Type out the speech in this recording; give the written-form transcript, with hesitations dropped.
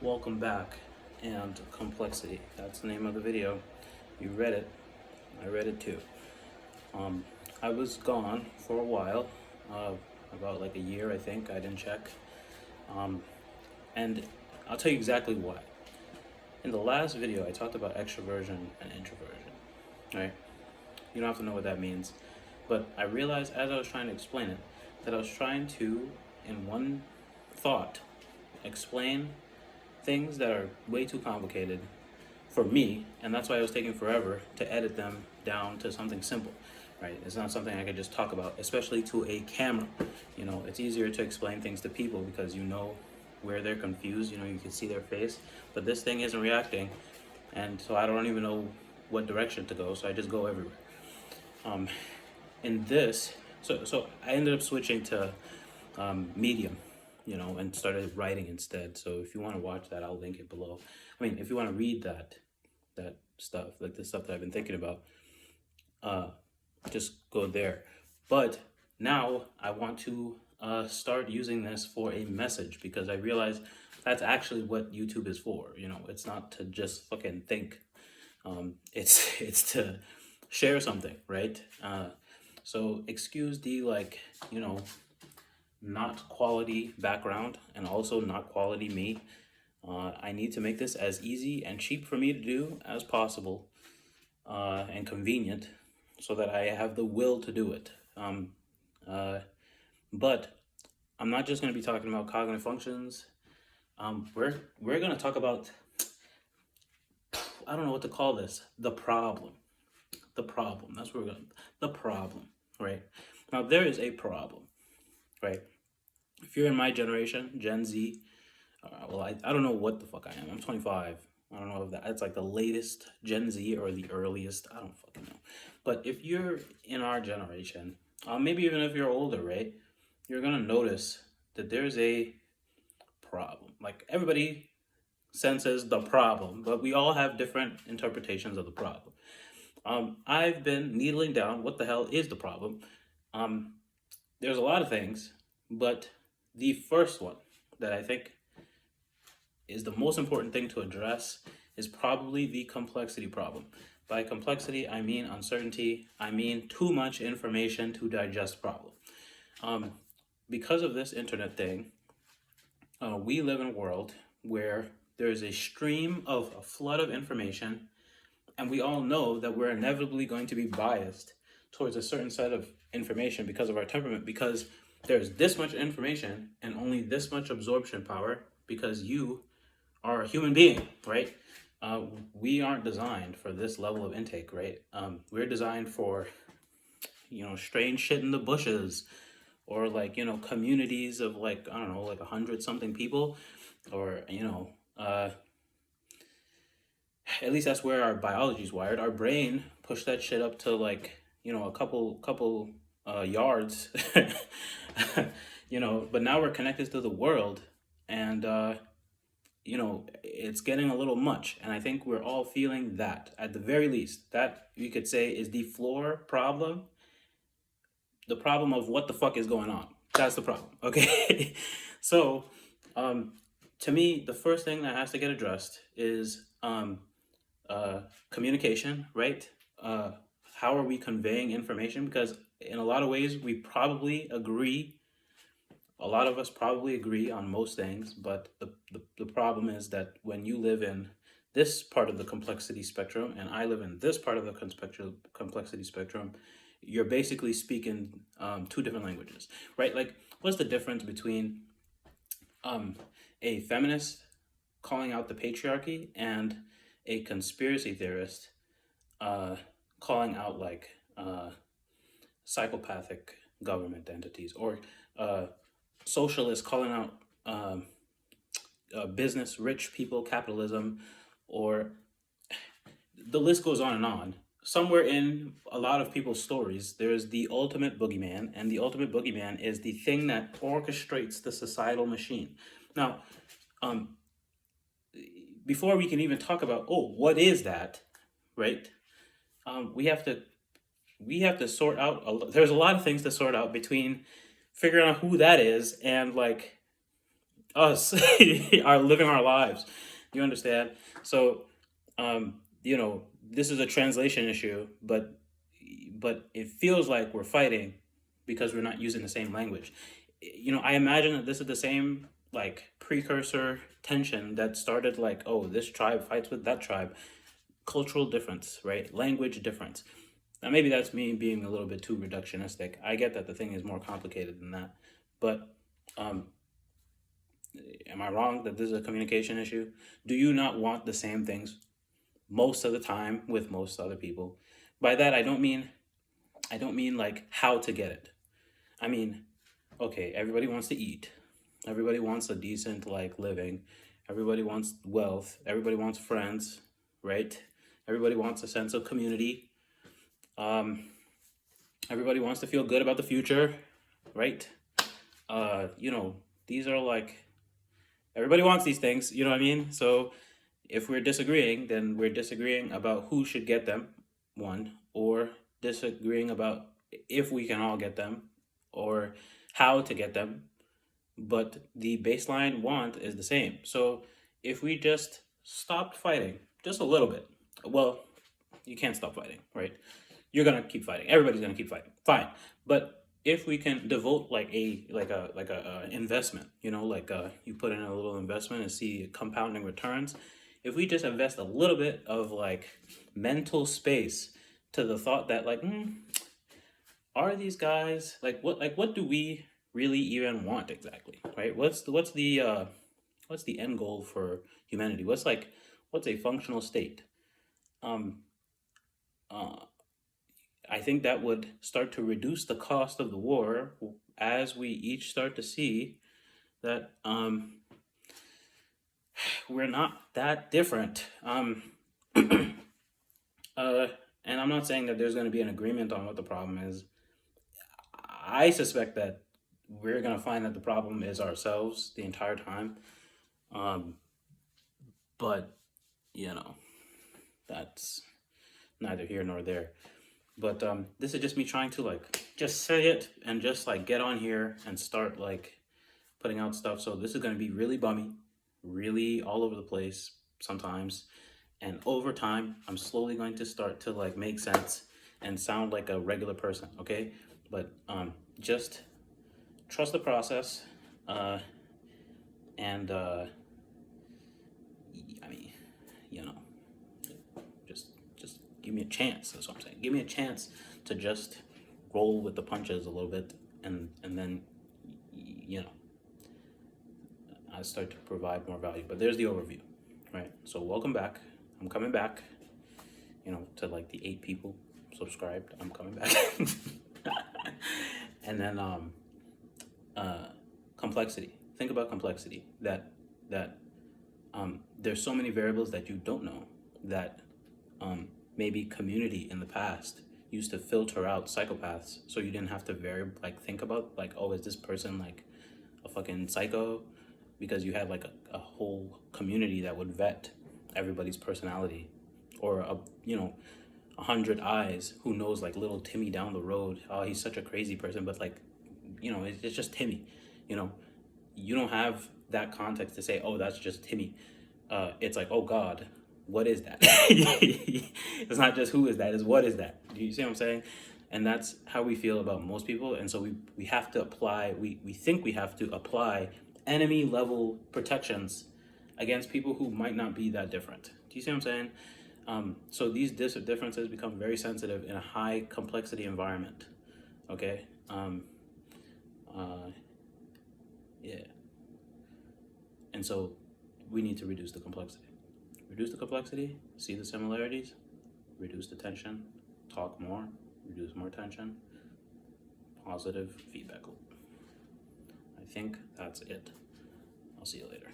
Welcome back, and complexity. That's the name of the video. You read it. I read it too. Um, I was gone for a while, uh, about like a year, I think. I didn't check. Um, and I'll tell you exactly why. In the last video, I talked about extroversion and introversion, right? You don't have to know what that means. But I realized as I was trying to explain it, that I was trying to, in one thought, explain things that are way too complicated for me, and that's why it was taking forever to edit them down to something simple, right? It's not something I could just talk about, especially to a camera. It's easier to explain things to people because you know where they're confused, you can see their face, but this thing isn't reacting, and so I don't even know what direction to go, so I just go everywhere. Um, in this, so I ended up switching to Medium, and started writing instead. So if you want to watch that, I'll link it below. I mean, if you want to read that stuff, like the stuff that I've been thinking about, uh, just go there. But now I want to start using this for a message because I realize that's actually what YouTube is for. It's not to just fucking think. It's to share something, right? So excuse the not quality background and also not quality me. I need to make this as easy and cheap for me to do as possible, and convenient, so that I have the will to do it. Uh, but I'm not just going to be talking about cognitive functions. We're going to talk about, I don't know what to call this, the problem. The problem. That's where we're going. The problem, right? Now there is a problem, right? If you're in my generation, Gen Z, I don't know what the fuck I am. I'm 25. I don't know if that's like the latest Gen Z or the earliest. I don't fucking know. But if you're in our generation, maybe even if you're older, right, you're gonna notice that there's a problem. Like everybody senses the problem, but we all have different interpretations of the problem. I've been needling down what the hell is the problem. Um, there's a lot of things, but the first one that I think is the most important thing to address is probably the complexity problem. By complexity, I mean uncertainty. I mean too much information to digest problem. Um, because of this internet thing, we live in a world where there's a stream of a flood of information, and we all know that we're inevitably going to be biased towards a certain set of information because of our temperament, because there's this much information and only this much absorption power because you are a human being, right? We aren't designed for this level of intake, right? We're designed for, strange shit in the bushes, or communities of like, I don't know, like 100 something people, or at least that's where our biology is wired. Our brain pushed that shit up to like, a couple yards, but now we're connected to the world, and it's getting a little much. And I think we're all feeling that at the very least. That you could say is the floor problem, the problem of what the fuck is going on. That's the problem, okay? So, um, to me, the first thing that has to get addressed is communication, right? How are we conveying information? Because in a lot of ways, we probably agree, a lot of us probably agree on most things, but the problem is that when you live in this part of the complexity spectrum and I live in this part of the complexity spectrum, you're basically speaking two different languages, right? Like, what's the difference between a feminist calling out the patriarchy and a conspiracy theorist calling out like psychopathic government entities, or socialists calling out business, rich people, capitalism, or the list goes on and on. Somewhere in a lot of people's stories, there's the ultimate boogeyman, and the ultimate boogeyman is the thing that orchestrates the societal machine. Now, before we can even talk about, what is that, right? We have to sort out. There's a lot of things to sort out between figuring out who that is and like us are living our lives. You understand? So, this is a translation issue, but it feels like we're fighting because we're not using the same language. I imagine that this is the same like precursor tension that started like, oh, this tribe fights with that tribe. Cultural difference, right? Language difference. Now, maybe that's me being a little bit too reductionistic. I get that the thing is more complicated than that. But um, am I wrong that this is a communication issue? Do you not want the same things most of the time with most other people? By that, I don't mean like how to get it. I mean, okay, everybody wants to eat. Everybody wants a decent like living. Everybody wants wealth. Everybody wants friends, right? Everybody wants a sense of community. Um, Everybody wants to feel good about the future, right? These are like everybody wants these things, you know what I mean? So if we're disagreeing, then we're disagreeing about who should get them, one, or disagreeing about if we can all get them, or how to get them. But the baseline want is the same. So if we just stopped fighting just a little bit, well, you can't stop fighting, right? You're gonna keep fighting. Everybody's gonna keep fighting. Fine, but if we can devote like a investment, like you put in a little investment and see compounding returns. If we just invest a little bit of like mental space to the thought that like, are these guys like what do we really even want exactly, right? What's the end goal for humanity? What's a functional state? Um, uh, I think that would start to reduce the cost of the war as we each start to see that we're not that different. Uh, and I'm not saying that there's going to be an agreement on what the problem is. I suspect that we're going to find that the problem is ourselves the entire time. Um, but, you know, that's neither here nor there. But this is just me trying to like just say it and just like get on here and start like putting out stuff. So this is going to be really bummy, really all over the place sometimes. And over time, I'm slowly going to start to like make sense and sound like a regular person, okay? But just trust the process. Uh, and I mean, you know, just just give me a chance. That's what I'm saying. Give me a chance to just roll with the punches a little bit, and then you know I start to provide more value. But there's the overview, right? So welcome back. I'm coming back. To like the 8 people subscribed. I'm coming back. And then uh, complexity. Think about complexity. That there's so many variables that you don't know that maybe community in the past used to filter out psychopaths, so you didn't have to think about like, oh, is this person like a fucking psycho, because you had like a whole community that would vet everybody's personality, or 100 eyes who knows like little Timmy down the road. Oh, he's such a crazy person, but like, it's just Timmy. You know, you don't have that context to say, oh, that's just Timmy. It's like, oh God, what is that? It's not just who is that, it's what is that. Do you see what I'm saying? And that's how we feel about most people. And so we have to apply, we think we have to apply enemy level protections against people who might not be that different. Do you see what I'm saying? So these differences become very sensitive in a high complexity environment. Okay? Uh, yeah. And so we need to reduce the complexity. Reduce the complexity, see the similarities, reduce the tension, talk more, reduce more tension, positive feedback loop. I think that's it. I'll see you later.